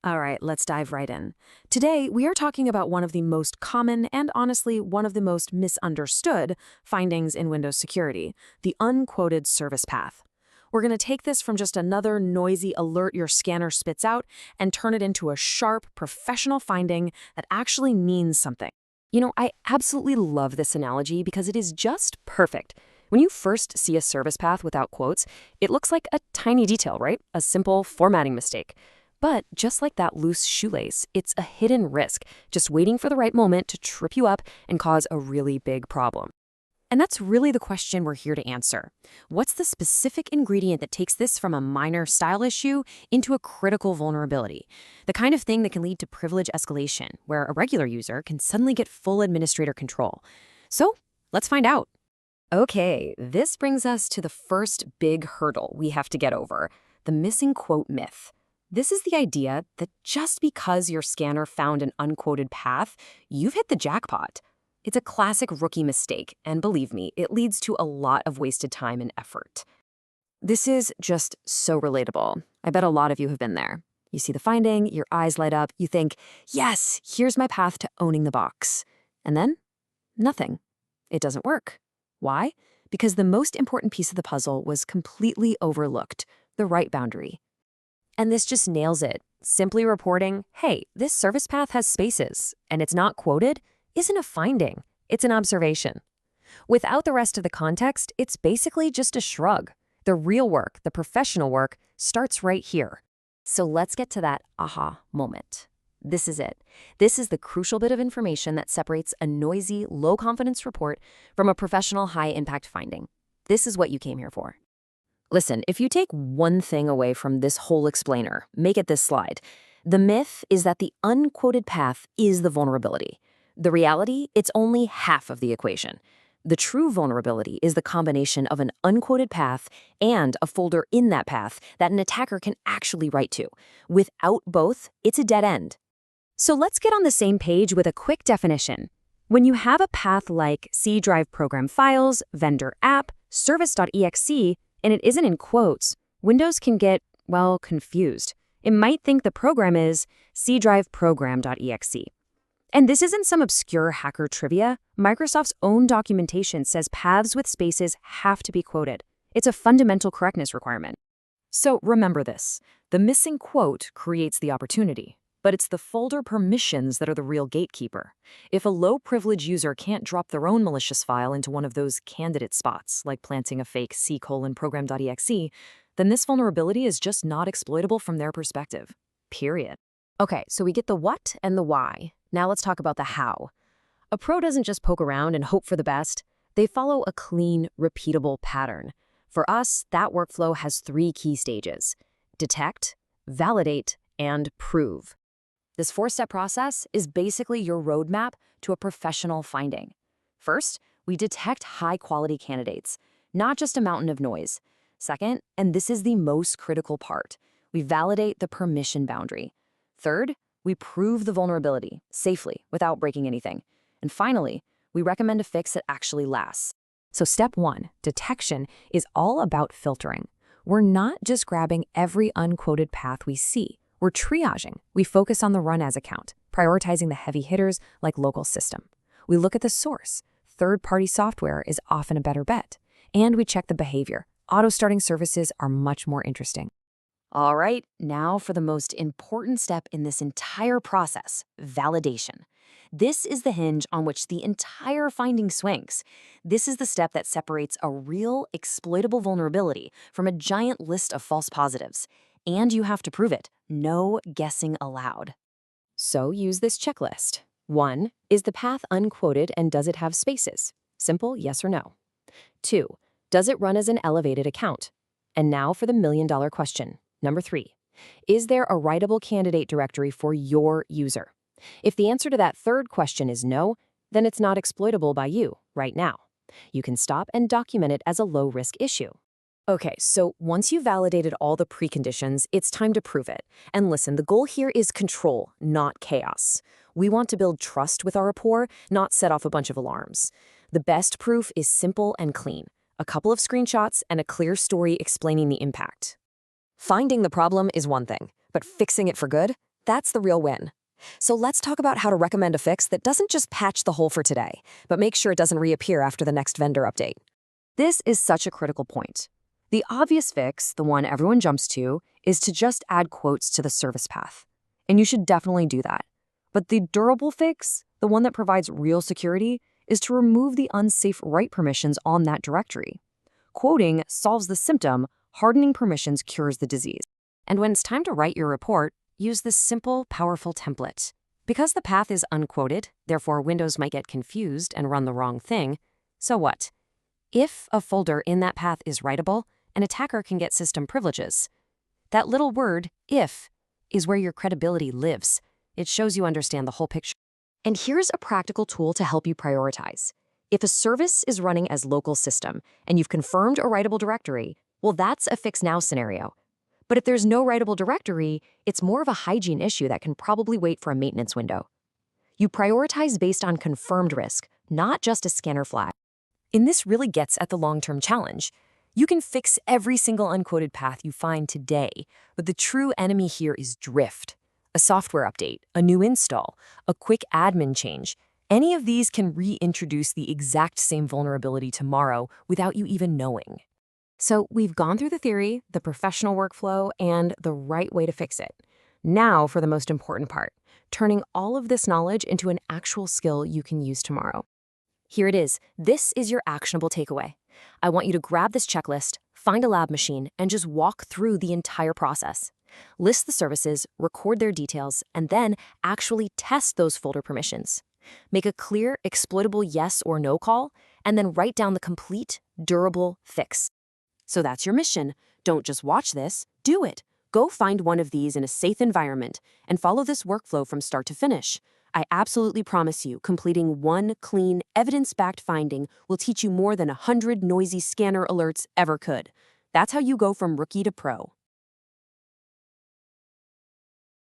All right, let's dive right in. Today, we are talking about one of the most common and honestly one of the most misunderstood findings in Windows security, the unquoted service path. We're going to take this from just another noisy alert your scanner spits out and turn it into a sharp, professional finding that actually means something. I absolutely love this analogy because it is just perfect. When you first see a service path without quotes, it looks like a tiny detail, right? A simple formatting mistake. But just like that loose shoelace, it's a hidden risk, just waiting for the right moment to trip you up and cause a really big problem. And that's really the question we're here to answer. What's the specific ingredient that takes this from a minor style issue into a critical vulnerability? The kind of thing that can lead to privilege escalation, where a regular user can suddenly get full administrator control. So, let's find out. Okay, this brings us to the first big hurdle we have to get over, the missing quote myth. This is the idea that just because your scanner found an unquoted path, you've hit the jackpot. It's a classic rookie mistake, and believe me, it leads to a lot of wasted time and effort. This is just so relatable. I bet a lot of you have been there. You see the finding, your eyes light up, you think, yes, here's my path to owning the box. And then, nothing. It doesn't work. Why? Because the most important piece of the puzzle was completely overlooked, the right boundary. And this just nails it. Simply reporting, hey, this service path has spaces, and it's not quoted, isn't a finding. It's an observation. Without the rest of the context, it's basically just a shrug. The real work, the professional work, starts right here. So let's get to that aha moment. This is it. This is the crucial bit of information that separates a noisy, low-confidence report from a professional, high-impact finding. This is what you came here for. Listen, if you take one thing away from this whole explainer, make it this slide. The myth is that the unquoted path is the vulnerability. The reality, it's only half of the equation. The true vulnerability is the combination of an unquoted path and a folder in that path that an attacker can actually write to. Without both, it's a dead end. So let's get on the same page with a quick definition. When you have a path like C drive program files, vendor app, service.exe, and it isn't in quotes, Windows can get, well, confused. It might think the program is C drive program.exe. And this isn't some obscure hacker trivia. Microsoft's own documentation says paths with spaces have to be quoted. It's a fundamental correctness requirement. So remember this. The missing quote creates the opportunity, but it's the folder permissions that are the real gatekeeper. If a low-privilege user can't drop their own malicious file into one of those candidate spots, like planting a fake C:program.exe, then this vulnerability is just not exploitable from their perspective. Period. Okay, so we get the what and the why. Now let's talk about the how. A pro doesn't just poke around and hope for the best. They follow a clean, repeatable pattern. For us, that workflow has 3 key stages: detect, validate, and prove. This 4-step process is basically your roadmap to a professional finding. First, we detect high-quality candidates, not just a mountain of noise. Second, and this is the most critical part, we validate the permission boundary. Third, we prove the vulnerability safely without breaking anything. And finally, we recommend a fix that actually lasts. So step 1, detection, is all about filtering. We're not just grabbing every unquoted path we see. We're triaging. We focus on the run as account, prioritizing the heavy hitters like local system. We look at the source. Third-party software is often a better bet. And we check the behavior. Auto-starting services are much more interesting. All right, now for the most important step in this entire process, validation. This is the hinge on which the entire finding swings. This is the step that separates a real exploitable vulnerability from a giant list of false positives. And you have to prove it. No guessing allowed. So use this checklist. 1, is the path unquoted and does it have spaces? Simple yes or no. 2, does it run as an elevated account? And now for the million-dollar question. Number 3, is there a writable candidate directory for your user? If the answer to that third question is no, then it's not exploitable by you right now. You can stop and document it as a low-risk issue. Okay, so once you've validated all the preconditions, it's time to prove it. And listen, the goal here is control, not chaos. We want to build trust with our rapport, not set off a bunch of alarms. The best proof is simple and clean. A couple of screenshots and a clear story explaining the impact. Finding the problem is one thing, but fixing it for good, That's the real win. So let's talk about how to recommend a fix that doesn't just patch the hole for today, but make sure it doesn't reappear after the next vendor update. This is such a critical point. The obvious fix, the one everyone jumps to, is to just add quotes to the service path. And you should definitely do that. But the durable fix, the one that provides real security, is to remove the unsafe write permissions on that directory. Quoting solves the symptom, hardening permissions cures the disease. And when it's time to write your report, use this simple, powerful template. Because the path is unquoted, therefore Windows might get confused and run the wrong thing, so what? If a folder in that path is writable, an attacker can get system privileges. That little word, if, is where your credibility lives. It shows you understand the whole picture. And here's a practical tool to help you prioritize. If a service is running as local system and you've confirmed a writable directory, well, that's a fix now scenario. But if there's no writable directory, it's more of a hygiene issue that can probably wait for a maintenance window. You prioritize based on confirmed risk, not just a scanner flag. And this really gets at the long-term challenge. You can fix every single unquoted path you find today, but the true enemy here is drift. A software update, a new install, a quick admin change. Any of these can reintroduce the exact same vulnerability tomorrow without you even knowing. So we've gone through the theory, the professional workflow, and the right way to fix it. Now for the most important part, turning all of this knowledge into an actual skill you can use tomorrow. Here it is. This is your actionable takeaway. I want you to grab this checklist, find a lab machine, and just walk through the entire process. List the services, record their details, and then actually test those folder permissions. Make a clear, exploitable yes or no call, and then write down the complete, durable fix. So that's your mission. Don't just watch this, do it. Go find one of these in a safe environment and follow this workflow from start to finish. I absolutely promise you, completing one clean, evidence-backed finding will teach you more than 100 noisy scanner alerts ever could. That's how you go from rookie to pro.